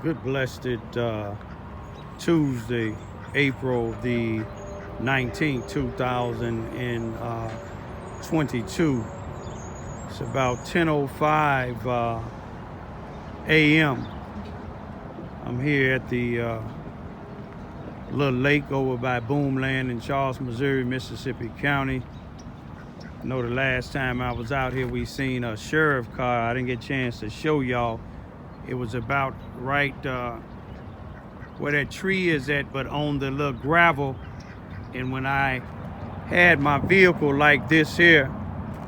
Good blessed Tuesday, April the 19th, 2022. It's about 10:05 a.m. I'm here at the little lake over by Boomland in Charleston, Missouri, Mississippi County. I know the last time I was out here, we seen a sheriff car. I didn't get a chance to show y'all. It was about right where that tree is at, but on the little gravel. And when I had my vehicle like this here,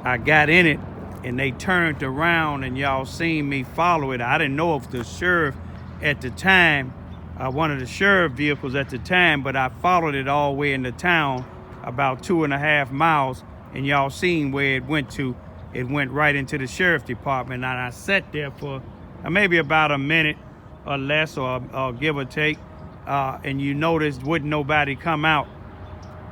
I got in it and they turned around and y'all seen me follow it. I didn't know if the sheriff at the time, one of the sheriff vehicles at the time, but I followed it all the way into town, about 2.5 miles, and y'all seen where it went to. It went right into the sheriff department, and I sat there for maybe about a minute or less, or give or take, and you noticed wouldn't nobody come out.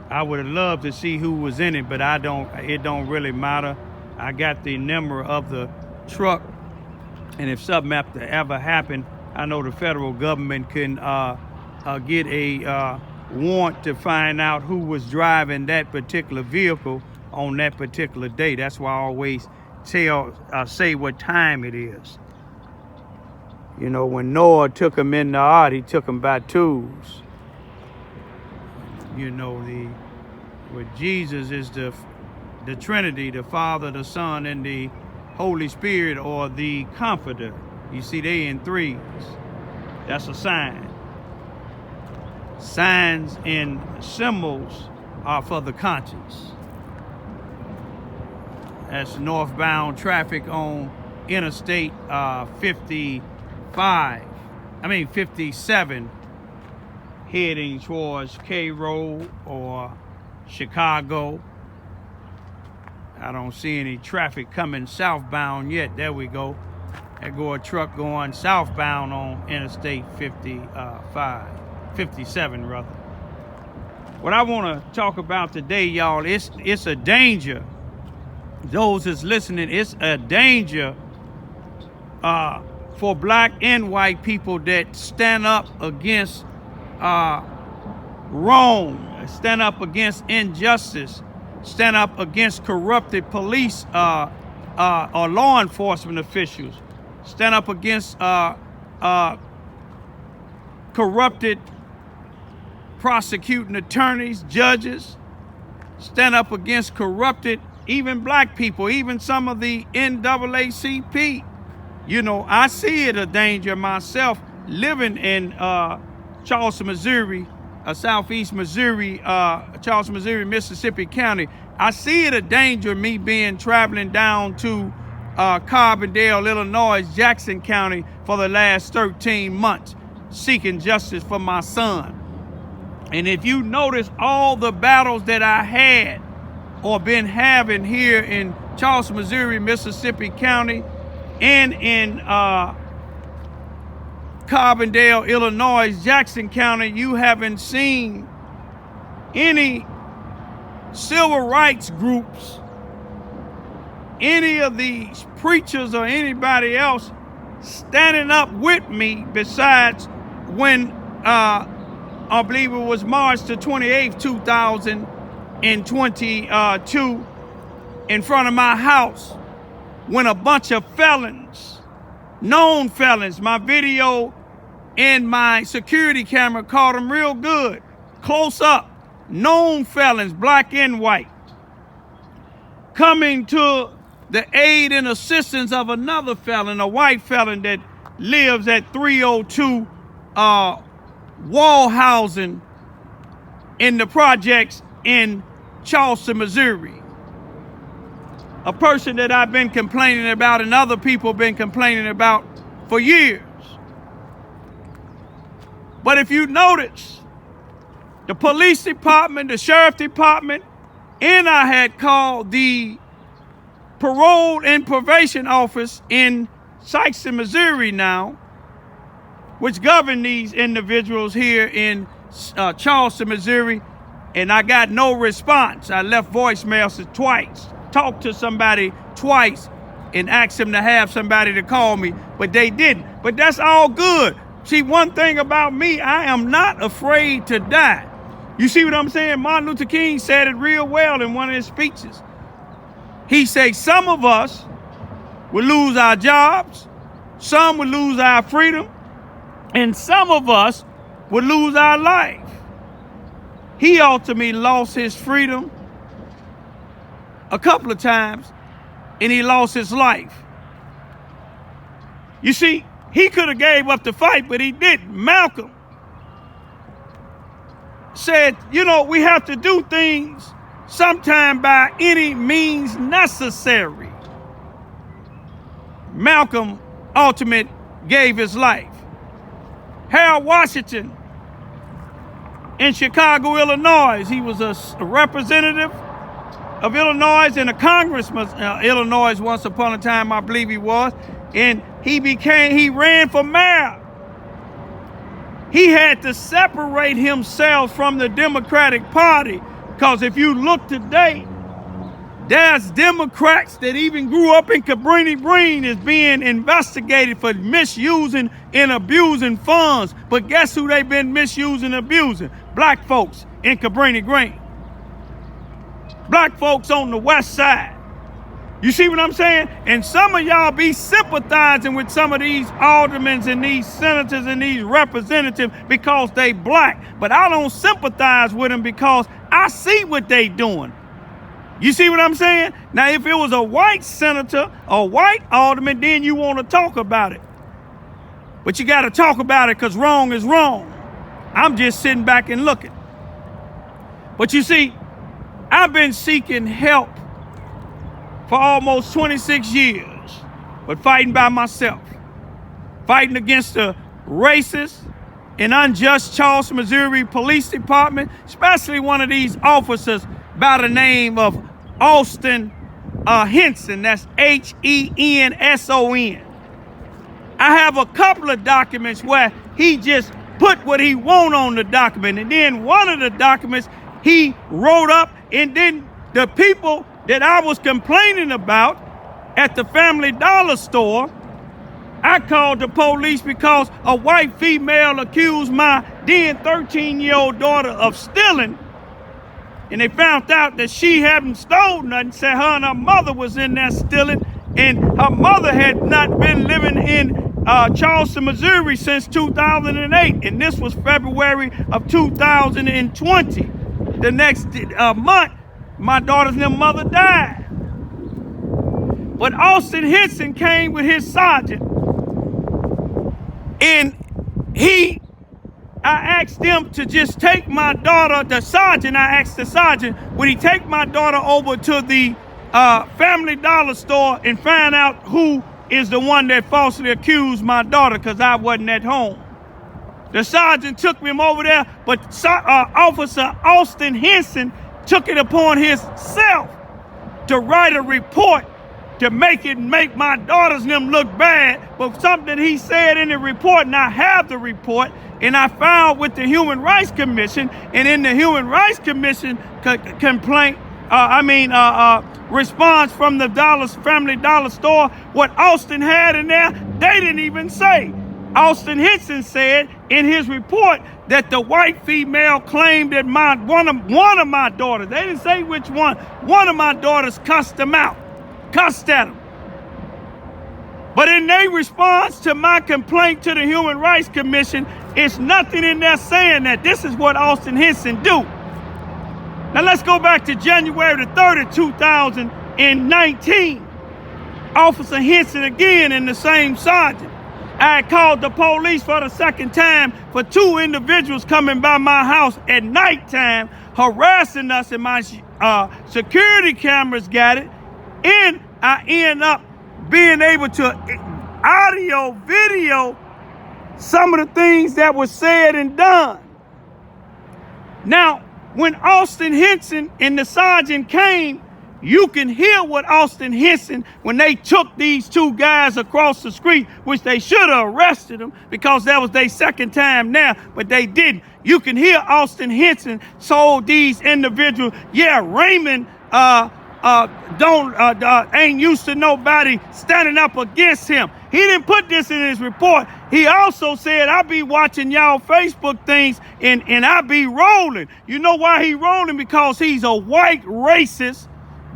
I would have loved to see who was in it, but it don't really matter. I got the number of the truck, and if something ever happened, I know the federal government can get a warrant to find out who was driving that particular vehicle on that particular day. That's why I always say what time it is. You know, when Noah took them in the ark, he took them by twos. You know, with Jesus is the Trinity, the Father, the Son, and the Holy Spirit, or the Comforter. You see, they in threes. That's a sign. Signs and symbols are for the conscience. That's northbound traffic on Interstate 57, heading towards Cairo or Chicago. I don't see any traffic coming southbound yet. There we go. There go a truck going southbound on Interstate 57 rather. What I want to talk about today, y'all, it's a danger. Those that's listening, it's a danger for black and white people that stand up against wrong, stand up against injustice, stand up against corrupted police or law enforcement officials, stand up against corrupted prosecuting attorneys, judges, stand up against corrupted even black people, even some of the NAACP. You know, I see it a danger myself living in Charleston, Missouri, southeast Missouri, Charleston, Missouri, Mississippi County. I see it a danger me traveling down to Carbondale, Illinois, Jackson County for the last 13 months, seeking justice for my son. And if you notice all the battles that I had or been having here in Charleston, Missouri, Mississippi County, and in Carbondale, Illinois, Jackson County, you haven't seen any civil rights groups, any of these preachers or anybody else standing up with me besides when I believe it was March the 28th, 2022, in front of my house, when a bunch of felons, known felons, my video and my security camera caught them real good, close up, known felons, black and white, coming to the aid and assistance of another felon, a white felon that lives at 302 Wall Housing in the projects in Charleston, Missouri. A person that I've been complaining about and other people been complaining about for years. But if you notice, the police department, the sheriff department, and I had called the parole and probation office in Charleston, Missouri now, which govern these individuals here in Charleston, Missouri, and I got no response. I left voicemails twice, talked to somebody twice, and asked them to have somebody to call me, but they didn't. But that's all good. See, one thing about me, I am not afraid to die. You see what I'm saying? Martin Luther King said it real well in one of his speeches. He said, some of us will lose our jobs, some will lose our freedom, and some of us will lose our life. He ultimately lost his freedom a couple of times, and he lost his life. You see, he could have gave up the fight, but he didn't. Malcolm said, you know, we have to do things sometime by any means necessary. Malcolm ultimately gave his life. Harold Washington in Chicago, Illinois, he was a representative of Illinois and a congressman of Illinois once upon a time, I believe he was, and he ran for mayor. He had to separate himself from the Democratic Party, because if you look today, there's Democrats that even grew up in Cabrini Green is being investigated for misusing and abusing funds. But guess who they've been misusing and abusing? Black folks in Cabrini Green. Black folks on the west side. You see what I'm saying? And some of y'all be sympathizing with some of these aldermen and these senators and these representatives because they black. But I don't sympathize with them because I see what they doing. You see what I'm saying? Now, if it was a white senator, a white alderman, then you want to talk about it. But you got to talk about it because wrong is wrong. I'm just sitting back and looking. But you see, I've been seeking help for almost 26 years, but fighting by myself. Fighting against the racist and unjust Charleston, Missouri Police Department, especially one of these officers by the name of Austin Henson. That's Henson. I have a couple of documents where he just put what he want on the document. And then one of the documents he wrote up, and then the people that I was complaining about at the Family Dollar store, I called the police because a white female accused my then 13-year-old daughter of stealing. And they found out that she hadn't stolen nothing, said her and her mother was in there stealing, and her mother had not been living in Charleston, Missouri since 2008, and this was February of 2020. The next month, my daughter's mother died. But Austin Henson came with his sergeant, and I asked them to just take my daughter, the sergeant, I asked the sergeant, would he take my daughter over to the Family Dollar store and find out who is the one that falsely accused my daughter, because I wasn't at home. The sergeant took me over there, but Officer Austin Henson took it upon himself to write a report to make my daughters and them look bad. But something he said in the report, and I have the report, and I filed with the Human Rights Commission, and in the Human Rights Commission response from the Family Dollar store, what Austin had in there, they didn't even say. Austin Henson said in his report that the white female claimed that one of my daughters, they didn't say which one of my daughters cussed at him. But in their response to my complaint to the Human Rights Commission, it's nothing in there saying that. This is what Austin Henson do. Now let's go back to January the 3rd, 2019. Officer Henson again and the same sergeant. I had called the police for the second time for two individuals coming by my house at nighttime, harassing us, and my security cameras got it. And I end up being able to audio, video some of the things that were said and done. Now, when Austin Henson and the sergeant came, you can hear what Austin Henson, when they took these two guys across the street, which they should have arrested them because that was their second time now, but they didn't. You can hear Austin Henson told these individuals, yeah, Raymond ain't used to nobody standing up against him. He didn't put this in his report. He also said, I be watching y'all Facebook things and I be rolling. You know why he rolling? Because he's a white racist,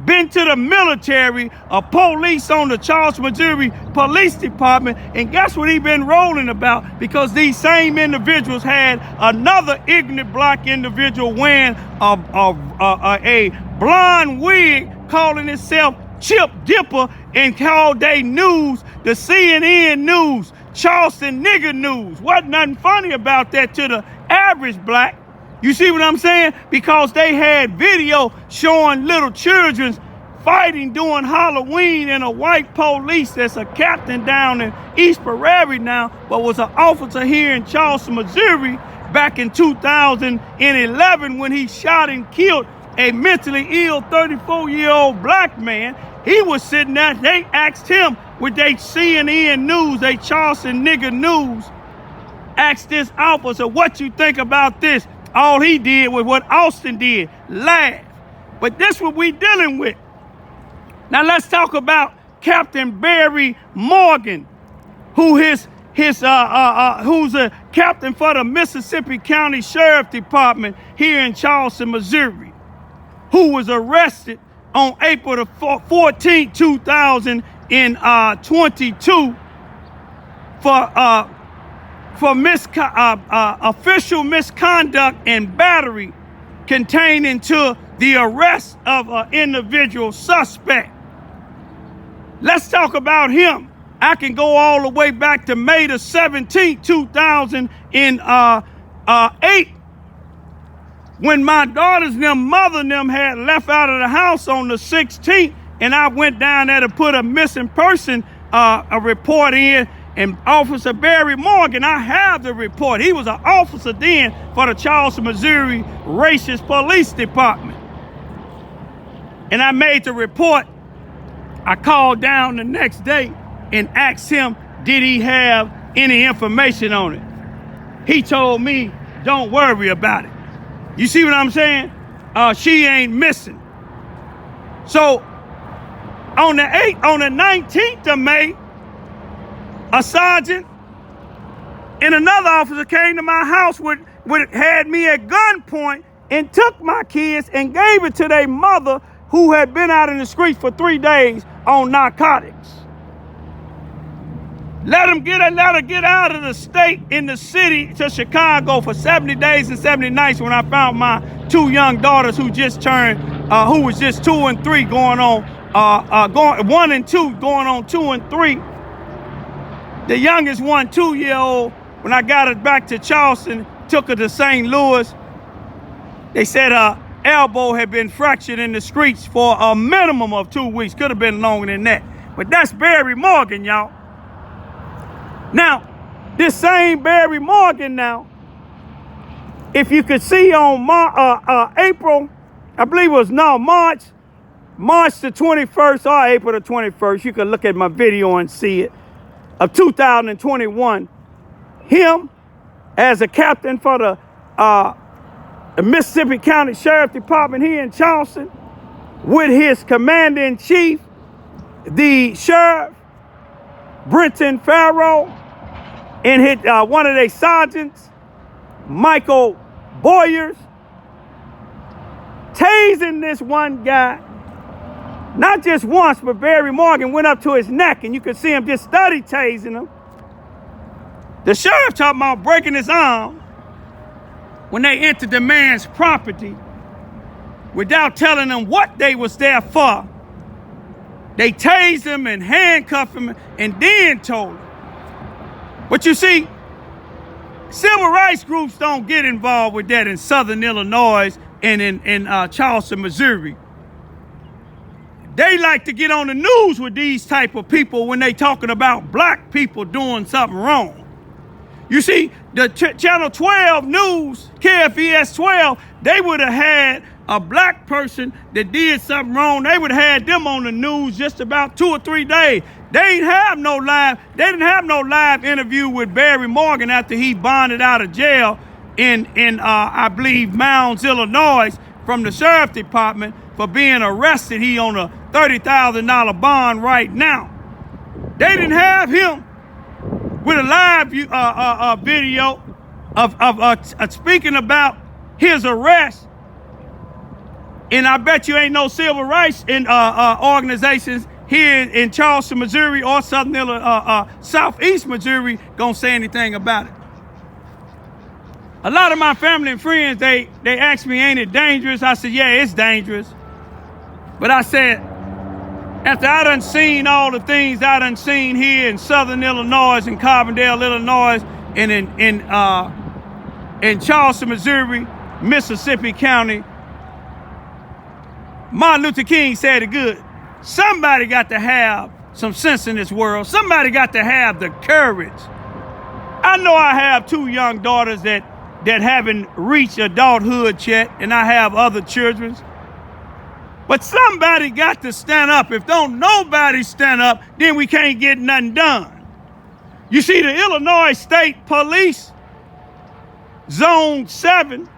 been to the military, a police on the Charleston, Missouri Police Department, and guess what he been rolling about? Because these same individuals had another ignorant black individual wearing a blonde wig, calling himself Chip Dipper, and called they news the CNN news, Charleston nigger news. Wasn't nothing funny about that to the average black. You see what I'm saying? Because they had video showing little children fighting during Halloween, and a white police that's a captain down in East Prairie now, but was an officer here in Charleston, Missouri back in 2011 when he shot and killed a mentally ill 34-year-old black man. He was sitting there. They asked him with they CNN news, they Charleston nigger news, asked this officer, what you think about this? All he did was what Austin did, laugh. But this what we dealing with. Now let's talk about Captain Barry Morgan, who's a captain for the Mississippi County Sheriff Department here in Charleston, Missouri, who was arrested on April the 14th, 2022 for official misconduct and battery containing to the arrest of an individual suspect. Let's talk about him. I can go all the way back to May the 17th, 2008, when my daughters and mother and them had left out of the house on the 16th, and I went down there to put a missing person a report in. And Officer Barry Morgan, I have the report. He was an officer then for the Charleston, Missouri Racist Police Department. And I made the report. I called down the next day and asked him, did he have any information on it? He told me, don't worry about it. You see what I'm saying? She ain't missing. So on the 19th of May, a sergeant and another officer came to my house had me at gunpoint and took my kids and gave it to their mother, who had been out in the streets for 3 days on narcotics. Let her get out of the state in the city to Chicago for 70 days and 70 nights when I found my two young daughters who just turned, who was just 2 and 3 going on, 1 and 2 going on 2 and 3. The youngest one, 2-year-old, when I got her back to Charleston, took her to St. Louis. They said her elbow had been fractured in the streets for a minimum of 2 weeks. Could have been longer than that. But that's Barry Morgan, y'all. Now, this same Barry Morgan now, if you could see on April, I believe it was March the 21st or April the 21st, you can look at my video and see it, of 2021, him as a captain for the Mississippi County Sheriff Department here in Charleston, with his commander-in-chief, the sheriff, Brenton Farrow, and one of their sergeants, Michael Boyers, tasing this one guy. Not just once, but Barry Morgan went up to his neck, and you could see him just study tasing him. The sheriff talking about breaking his arm when they entered the man's property without telling them what they was there for. They tased him and handcuffed him and then told him. But you see, civil rights groups don't get involved with that in Southern Illinois and in Charleston, Missouri. They like to get on the news with these type of people when they talking about black people doing something wrong. You see, the Channel 12 News, KFES 12, they would have had a black person that did something wrong. They would have had them on the news just about 2 or 3 days. They didn't have no live interview with Barry Morgan after he bonded out of jail in I believe, Mounds, Illinois, from the sheriff department. for being arrested. He on a $30,000 bond right now. They didn't have him with a live video of speaking about his arrest. And I bet you ain't no civil rights organizations here in Charleston, Missouri, or Southeast Missouri gonna say anything about it. A lot of my family and friends, they ask me, ain't it dangerous? I said, yeah, it's dangerous. But I said, after I done seen all the things I done seen here in Southern Illinois and Carbondale, Illinois, and in Charleston, Missouri, Mississippi County, Martin Luther King said it good. Somebody got to have some sense in this world. Somebody got to have the courage. I know I have 2 young daughters that haven't reached adulthood yet, and I have other children. But somebody got to stand up. If don't nobody stand up, then we can't get nothing done. You see, the Illinois State Police, Zone 7,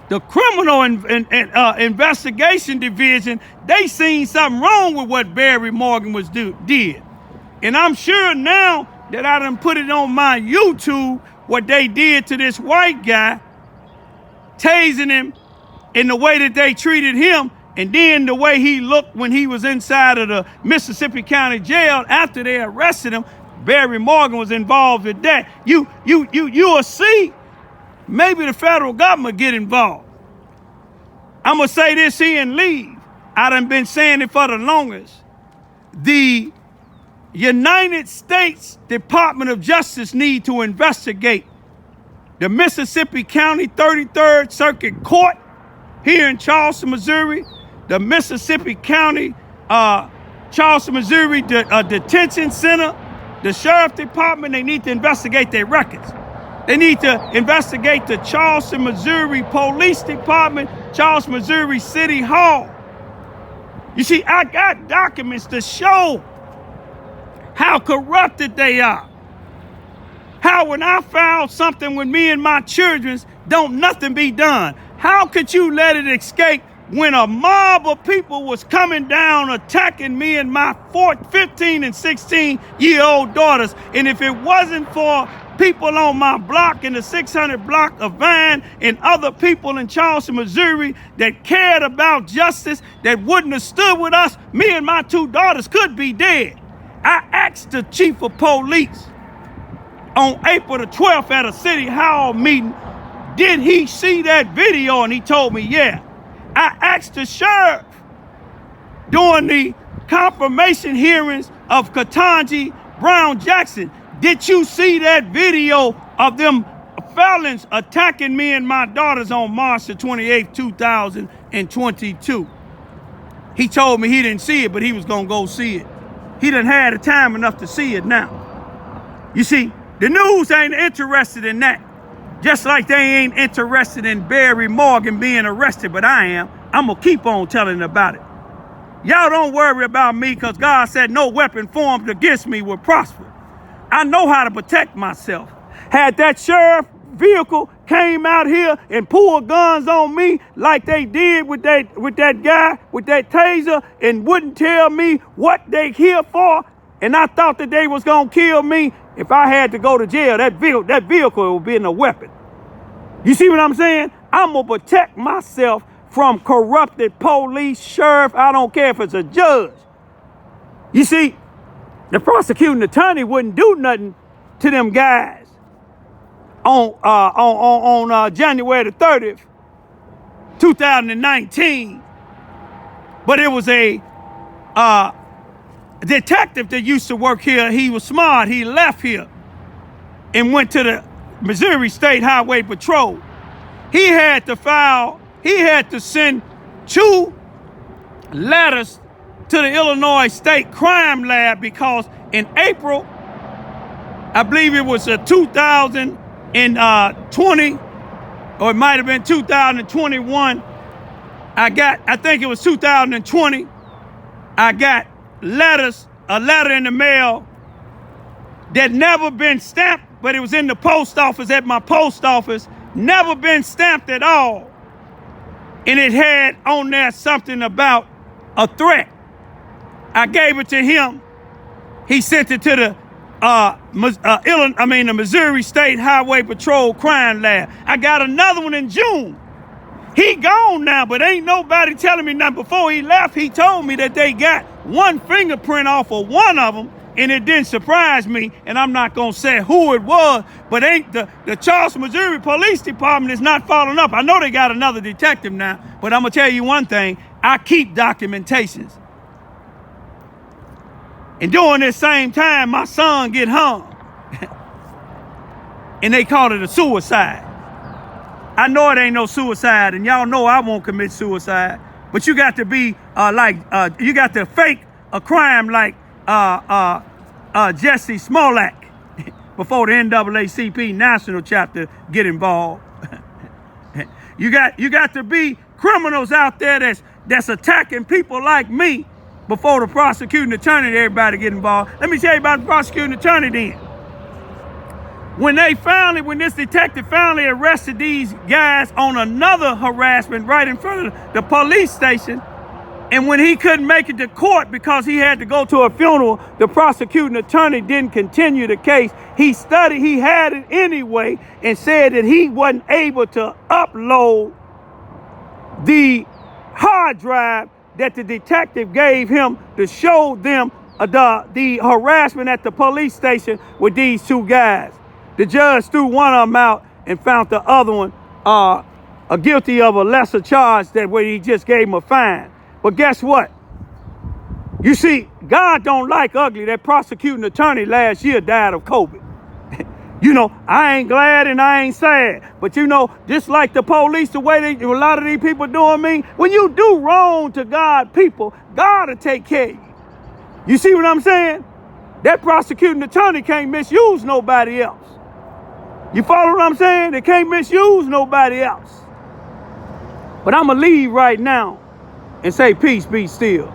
the Criminal Investigation Division, they seen something wrong with what Barry Morgan did. And I'm sure now that I done put it on my YouTube, what they did to this white guy, tasing him in the way that they treated him, and then the way he looked when he was inside of the Mississippi County Jail after they arrested him. Barry Morgan was involved with that. You'll see, maybe the federal government get involved. I'm gonna say this here and leave. I done been saying it for the longest. The United States Department of Justice need to investigate the Mississippi County 33rd Circuit Court here in Charleston, Missouri, the Mississippi County, Charleston, Missouri Detention Center, the Sheriff Department. They need to investigate their records. They need to investigate the Charleston, Missouri Police Department, Charleston, Missouri City Hall. You see, I got documents to show how corrupted they are. How when I found something with me and my children, don't nothing be done. How could you let it escape when a mob of people was coming down attacking me and my 15 and 16-year-old daughters? And if it wasn't for people on my block in the 600 block of Vine and other people in Charleston, Missouri that cared about justice, that wouldn't have stood with us, me and my 2 daughters could be dead. I asked the chief of police on April the 12th at a city hall meeting, did he see that video? And he told me, yeah. I asked the sheriff during the confirmation hearings of Ketanji Brown Jackson, did you see that video of them felons attacking me and my daughters on March the 28th, 2022? He told me he didn't see it, but he was gonna go see it. He done had the time enough to see it now. You see, the news ain't interested in that. Just like they ain't interested in Barry Morgan being arrested, but I am. I'm gonna keep on telling about it. Y'all don't worry about me, because God said no weapon formed against me will prosper. I know how to protect myself. Had that sheriff vehicle came out here and pulled guns on me like they did with that guy with that taser and wouldn't tell me what they here for, and I thought that they was gonna kill me, if I had to go to jail, that vehicle would be in a weapon. You see what I'm saying? I'm gonna protect myself from corrupted police, sheriff. I don't care if it's a judge. You see, the prosecuting attorney wouldn't do nothing to them guys on January the 30th, 2019. But it was a detective that used to work here. He was smart. He left here and went to the Missouri State Highway Patrol. He had to send 2 letters to the Illinois State Crime Lab, because in April, I believe it was 2020, or it might have been 2021. I think it was 2020. I got a letter in the mail that never been stamped, but it was in the post office at my post office, never been stamped at all. and it had on there something about a threat. I gave it to him. He sent it to the Missouri State Highway Patrol Crime Lab. I got another one in June. He gone now, but ain't nobody telling me nothing. Before he left, he told me that they got one fingerprint off of one of them, and it didn't surprise me, and I'm not going to say who it was, but ain't the Charleston, Missouri Police Department is not following up. I know they got another detective now, but I'm going to tell you one thing. I keep documentations. And during this same time, my son get hung. And they called it a suicide. I know it ain't no suicide, and y'all know I won't commit suicide. But you got to be you got to fake a crime like Jesse Smollett before the NAACP national chapter get involved. You got to be criminals out there that's attacking people like me before the prosecuting attorney and everybody get involved. Let me tell you about the prosecuting attorney then. When this detective finally arrested these guys on another harassment right in front of the police station, and when he couldn't make it to court because he had to go to a funeral, the prosecuting attorney didn't continue the case. He had it anyway, and said that he wasn't able to upload the hard drive that the detective gave him to show them the harassment at the police station with these two guys. The judge threw one of them out and found the other one guilty of a lesser charge that way he just gave him a fine. But guess what? You see, God don't like ugly. That prosecuting attorney last year died of COVID. You know, I ain't glad and I ain't sad. But you know, just like the police, the way a lot of these people doing me, when you do wrong to God people, God will take care of you. You see what I'm saying? That prosecuting attorney can't misuse nobody else. You follow what I'm saying? They can't misuse nobody else. But I'm going to leave right now and say peace be still.